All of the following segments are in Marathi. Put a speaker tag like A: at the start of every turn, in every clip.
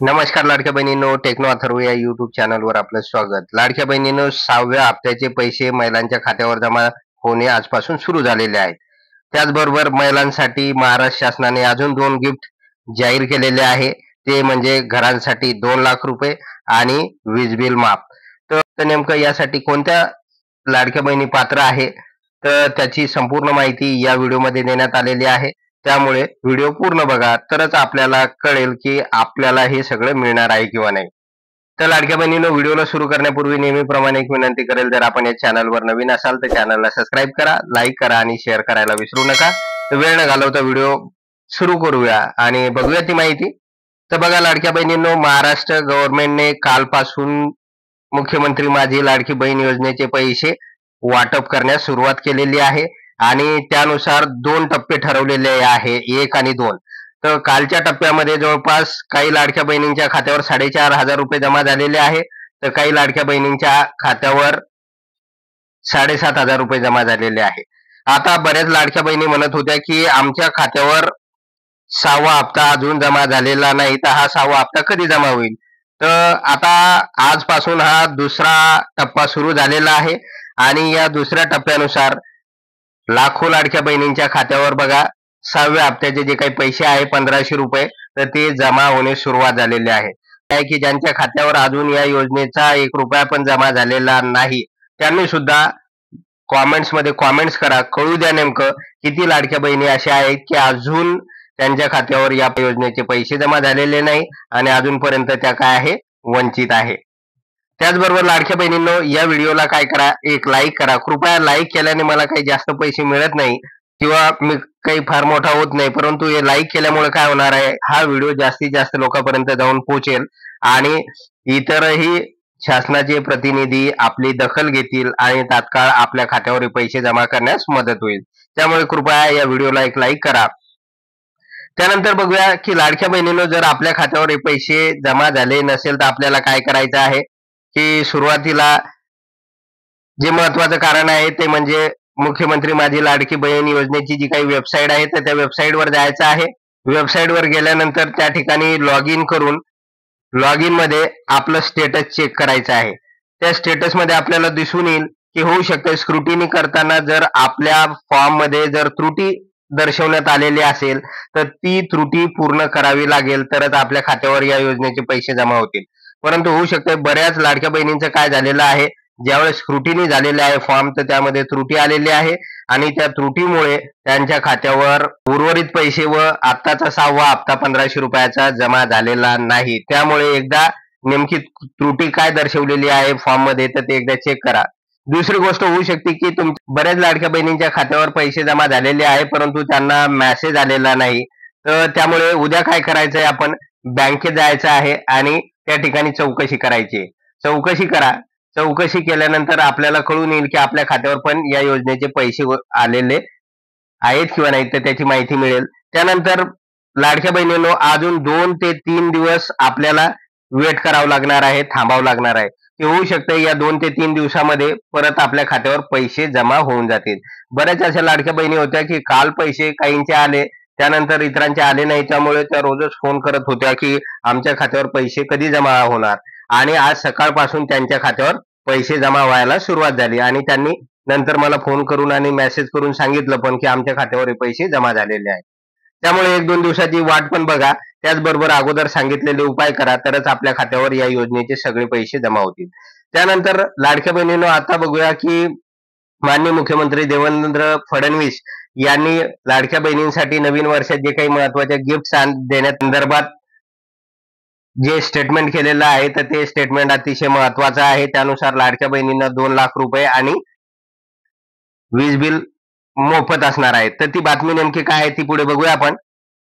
A: नमस्कार लाडक्या बहिणींनो, टेक्नो अथर्व या युट्यूब चॅनलवर आपलं स्वागत. लाडक्या बहिणींनो, 6व्या हप्त्याचे पैसे महिलांच्या खात्यावर जमा होणे आजपासून सुरू झालेले आहेत. त्याचबरोबर महिलांसाठी महाराष्ट्र शासनाने अजून 2 गिफ्ट जाहीर केलेले आहे. ते म्हणजे घरांसाठी 2 लाख रुपये आणि वीज बिल माफ. तर नेमकं यासाठी कोणत्या लाडक्या बहिणी पात्र आहे, तर त्याची संपूर्ण माहिती या व्हिडिओमध्ये देण्यात आलेली आहे. त्यामुळे व्हिडिओ पूर्ण बघा, तरच आपल्याला कळेल की आपल्याला हे सगळं मिळणार आहे किंवा नाही. तर लाडक्या बहिणींनो, व्हिडिओला सुरू करण्यापूर्वी नेहमीप्रमाणे एक विनंती करेल, जर आपण या चॅनलवर नवीन असाल तर चॅनलला सबस्क्राईब करा, लाईक करा आणि शेअर करायला विसरू नका. तर वेळ न घालवता व्हिडिओ सुरू करूया आणि बघूया ती माहिती. तर बघा लाडक्या बहिणींनो, महाराष्ट्र गव्हर्नमेंटने कालपासून मुख्यमंत्री माझी लाडकी बहीण योजनेचे पैसे वाटप करण्यास सुरुवात केलेली आहे आणि त्यानुसार 2 टप्पे ठरवलेले आहे, 1 आणि 2. तर कालच्या टप्प्यामध्ये जवळपास काही लाडक्या बहिणींच्या खात्यावर 4,500 रुपये जमा झालेले आहे, तर काही लाडक्या बहिणींच्या खात्यावर 7,500 रुपये जमा झालेले आहे. आता बऱ्याच लाडक्या बहिणी म्हणत होत्या की आमच्या खात्यावर 6वा हप्ता अजून जमा झालेला नाही, तर हा 6वा हप्ता कधी जमा होईल? तर आता आजपासून हा दुसरा टप्पा सुरू झालेला आहे आणि या दुसऱ्या टप्प्यानुसार लाखो लाडक्या बहिणींच्या खात्यावर बघा 6व्या हप्त्याचे जे काही पैसे आहे 1,500 रुपये, तर ते जमा होणे सुरुवात झालेले आहे. काय की ज्यांच्या खात्यावर अजून या योजनेचा 1 रुपया पण जमा झालेला नाही, त्यांनी सुद्धा कॉमेंट्समध्ये कॉमेंट्स करा, कळू द्या नेमकं किती लाडक्या बहिणी अशा आहेत की अजून त्यांच्या खात्यावर या योजनेचे पैसे जमा झालेले नाही आणि अजूनपर्यंत त्या काय आहे, वंचित आहे. त्याचबरोबर लाडक्या बहिणींनो, या व्हिडिओला काय करा, एक लाईक करा. कृपया लाईक केल्याने मला काही जास्त पैसे मिळत नाही किंवा मी काही फार मोठा होत नाही, परंतु हे लाईक केल्यामुळे काय होणार आहे, हा व्हिडिओ जास्तीत जास्त लोकांपर्यंत जाऊन पोहोचेल आणि इतरही शासनाचे प्रतिनिधी आपली दखल घेतील आणि तात्काळ आपल्या खात्यावर पैसे जमा करण्यास मदत होईल. त्यामुळे कृपया या व्हिडिओला एक लाईक करा. त्यानंतर बघूया की लाडक्या बहिणींनो, जर आपल्या खात्यावर हे पैसे जमा झाले नसेल तर आपल्याला काय करायचं आहे, की सुरुवातीला जे महत्वाचं कारण आहे ते म्हणजे मुख्यमंत्री माझी लाडकी बहीण योजनेची जी काही वेबसाईट आहे, तर त्या वेबसाईटवर जायचं आहे. वेबसाईटवर गेल्यानंतर त्या ठिकाणी लॉग इन करून लॉग इन मध्ये आपलं स्टेटस चेक करायचं आहे. त्या स्टेटसमध्ये आपल्याला दिसून येईल की होऊ शकते स्क्रुटिनी करताना जर आपल्या फॉर्म मध्ये जर त्रुटी दर्शवण्यात आलेली असेल, तर ती त्रुटी पूर्ण करावी लागेल, तरच आपल्या खात्यावर या योजनेचे पैसे जमा होतील. परंतु होऊ शकते बऱ्याच लाडक्या बहिणींचं काय झालेलं आहे, ज्यावेळेस स्क्रुटिनी झालेले आहे फॉर्म, तर त्यामध्ये त्रुटी आलेली आहे आणि त्या त्रुटीमुळे त्यांच्या खात्यावर उर्वरित पैसे व आत्ताचा 6वा हप्ता 1,500 रुपयाचा जमा झालेला नाही. त्यामुळे एकदा नेमकी त्रुटी काय दर्शवलेली आहे फॉर्म मध्ये, तर ते एकदा चेक करा. दुसरी गोष्ट होऊ शकते की बऱ्याच लाडक्या बहिणींच्या खात्यावर पैसे जमा झालेले आहे, परंतु त्यांना मेसेज आलेला नाही. तर त्यामुळे उद्या काय करायचंय, आपण बँकेत जायचं आहे आणि त्या ठिकाणी चौकशी करायची. चौकशी करा. चौकशी केल्यानंतर आपल्याला कळून येईल की आपल्या खात्यावर पण या योजनेचे पैसे आलेले आहेत किंवा नाही, तर त्याची माहिती मिळेल. त्यानंतर लाडक्या बहिणींनो, अजून 2 ते 3 दिवस आपल्याला वेट करावं लागणार आहे, थांबावं लागणार आहे. ते होऊ शकतं या 2 ते 3 दिवसामध्ये परत आपल्या खात्यावर पैसे जमा होऊन जातील. बऱ्याच अशा लाडक्या बहिणी होत्या की काल पैसे काहींचे आले, त्यानंतर इतरांचे आले नाही, त्यामुळे त्या रोजच फोन करत होत्या की आमच्या खात्यावर पैसे कधी जमा होणार. आणि आज सकाळपासून त्यांच्या खात्यावर पैसे जमा व्हायला सुरुवात झाली आणि त्यांनी नंतर मला फोन करून आणि मेसेज करून सांगितलं पण की आमच्या खात्यावर हे पैसे जमा झालेले आहेत. त्यामुळे 1-2 दिवसाची वाट पण बघा. त्याचबरोबर अगोदर सांगितलेले उपाय करा, तरच आपल्या खात्यावर या योजनेचे सगळे पैसे जमा होतील. त्यानंतर लाडक्या बहिणींनो, आता बघूया की माननीय मुख्यमंत्री देवेंद्र फडणवीस यांनी लाडक्या बहिणींसाठी नवीन वर्षात जे काही महत्वाच्या गिफ्ट देण्यात संदर्भात जे स्टेटमेंट केलेलं आहे, तर ते स्टेटमेंट अतिशय महत्वाचं आहे. त्यानुसार लाडक्या बहिणींना 2 लाख रुपये आणि वीज बिल मोफत असणार आहे. तर ती बातमी नेमकी काय आहे ती पुढे बघूया आपण.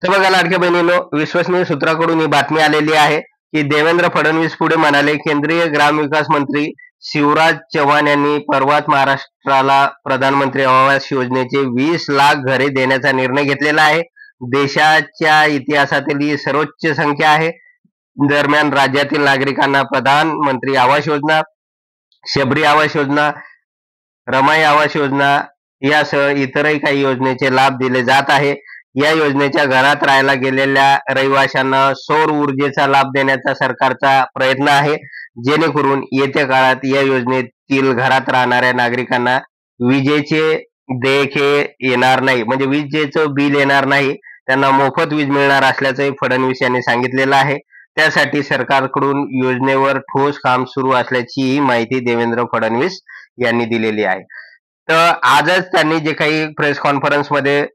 A: तर बघा लाडक्या बहिणींनो, विश्वसनीय सूत्राकडून ही बातमी आलेली आहे की देवेंद्र फडणवीस पुढे म्हणाले, केंद्रीय ग्रामविकास मंत्री शिवराज चव्हाण यांनी परवाच महाराष्ट्राला प्रधानमंत्री आवास योजनेचे 20 लाख घरे देण्याचा निर्णय घेतलेला आहे. देशाच्या इतिहासातील ही सर्वोच्च संख्या आहे. दरम्यान राज्यातील नागरिकांना प्रधानमंत्री आवास योजना, शबरी आवास योजना, रमाई आवास योजना यासह इतरही काही योजनेचे लाभ दिले जात आहे. या योजनेच्या घरात राहायला गेलेल्या रहिवाशांना सौर ऊर्जेचा लाभ देण्याचा सरकारचा प्रयत्न आहे, जेणेकरून येत्या काळात या योजनेतील घरात राहणाऱ्या नागरिकांना विजेचे देयके येणार नाही, म्हणजे विजेचं बिल येणार नाही, त्यांना मोफत वीज मिळणार असल्याचंही फडणवीस यांनी सांगितलेलं आहे. त्यासाठी सरकारकडून योजनेवर ठोस काम सुरू असल्याची माहिती देवेंद्र फडणवीस यांनी दिलेली आहे. तर आजच त्यांनी जे काही प्रेस कॉन्फरन्समध्ये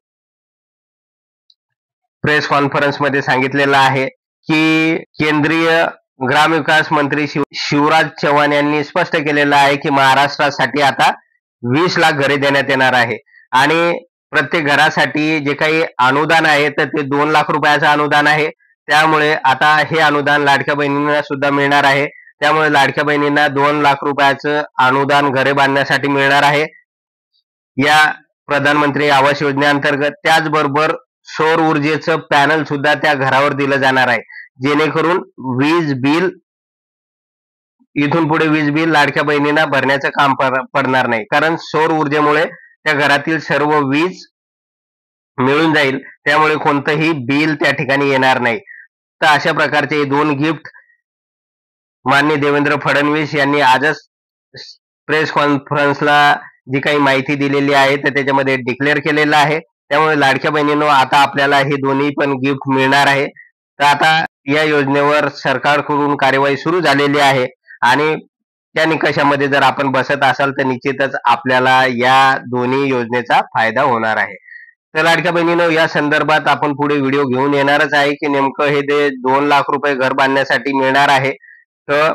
A: सांगितलेलं आहे की केंद्रीय ग्रामविकास मंत्री शिवराज चव्हाण यांनी स्पष्ट केलेलं आहे की महाराष्ट्रासाठी आता 20 लाख घरे देण्यात येणार आहे आणि प्रत्येक घरासाठी जे काही अनुदान आहे तर ते 2 लाख रुपयाचं अनुदान आहे. त्यामुळे आता हे अनुदान लाडक्या बहिणींना सुद्धा मिळणार आहे. त्यामुळे लाडक्या बहिणींना 2 लाख रुपयाचं अनुदान घरे बांधण्यासाठी मिळणार आहे या प्रधानमंत्री आवास योजनेअंतर्गत. त्याचबरोबर सौर ऊर्जेचं पॅनल सुद्धा त्या घरावर दिलं जाणार आहे, जेणेकरून इथून पुढे वीज बिल लाडक्या बहिणींना भरण्याचं काम पडणार नाही, कारण सौर ऊर्जेमुळे त्या घरातील सर्व वीज मिळून जाईल, त्यामुळे कोणतंही बिल त्या ठिकाणी येणार नाही. तर अशा प्रकारचे 2 गिफ्ट माननीय देवेंद्र फडणवीस यांनी आजच प्रेस कॉन्फरन्सला जी काही माहिती दिलेली आहे तर त्याच्यामध्ये डिक्लेअर केलेलं आहे. त्यामुळे लाडक्या बहिणींनो, आता आपल्याला हे दोन्ही पण गिफ्ट मिळणार आहे. तर आता या योजनेवर सरकारकडून कार्यवाही सुरू झालेली आहे आणि त्या निकषामध्ये जर आपण बसत असाल तर निश्चितच आपल्याला या दोन्ही योजनेचा फायदा होणार आहे. तर लाडक्या बहिणींनो, या संदर्भात आपण पुढे व्हिडिओ घेऊन येणारच आहे की नेमकं हे 2 लाख रुपये घर बांधण्यासाठी मिळणार आहे, तर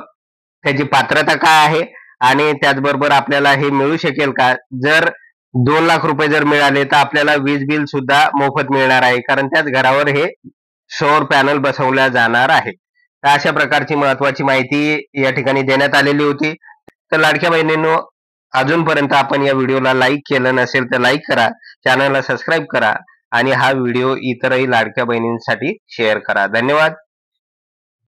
A: त्याची पात्रता काय आहे आणि त्याचबरोबर आपल्याला हे मिळू शकेल का. जर 2 लाख रुपये जर मिळाले तर आपल्याला वीज बिल सुद्धा मोफत मिळणार आहे, कारण त्याच घरावर हे सौर पॅनल बसवल्या जाणार आहे. तर अशा प्रकारची महत्वाची माहिती या ठिकाणी देण्यात आलेली होती. तर लाडक्या बहिणींनो, अजूनपर्यंत आपण या व्हिडिओला लाईक केलं नसेल तर लाईक करा, चॅनलला सबस्क्राईब करा आणि हा व्हिडिओ इतरही लाडक्या बहिणींसाठी शेअर करा. धन्यवाद.